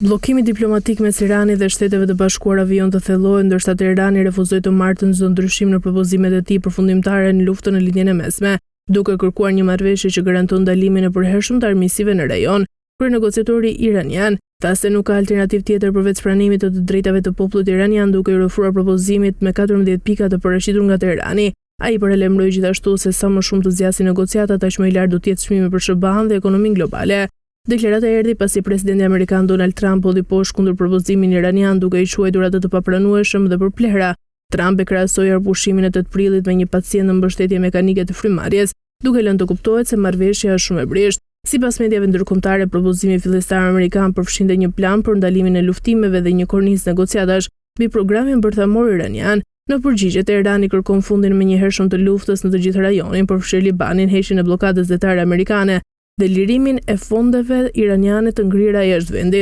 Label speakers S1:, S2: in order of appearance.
S1: Bllokimi diplomatik mes Iranit dhe Shteteve të Bashkuara vijon të thellohet ndërsa Teherani refuzoi të marrë çdo ndryshim në propozimet e tij përfundimtare në luftën në linjën e mesme, duke kërkuar një marrëveshje që garanton ndalimin e përhershëm të armiqësive në rajon. Kryenegociatori iranian tha se nuk ka alternativë tjetër përveç pranimit të drejtave të popullit iranian, duke i ofruar propozimit me 14 pika të paraqitur nga Teherani. Ai paralajmëroi gjithashtu se sa më shumë të zgjasin negociatat, aq më i lartë do të jetë çmimi për SBA-n dhe ekonominë globale. Deklarata erdhi pasi presidenti amerikan Donald Trump hodhi poshtë kundër propozimin iranian, duke i quajtur atë të papranueshëm dhe përplehra. Trump e krahasoi pushimin e 8 prillit me një pacient në mbështetje mekanike të frymarrjes, duke lënë të kuptohet se marrëveshja është shumë e brisht. Sipas mediave ndërkombëtare, propozimi fillestar amerikan përfshinte një plan për ndalimin e luftimeve dhe një kornizë negociatash mbi programin bërthamor iranian. Në përgjigje, Teherani kërkon fundin menjëhershëm të luftës në të gjithë rajonin, përfshirë Libanin, heqjen e bllokadës detare amerikane dhe lirimin e fondeve iraniane të ngrira jashtë vendit.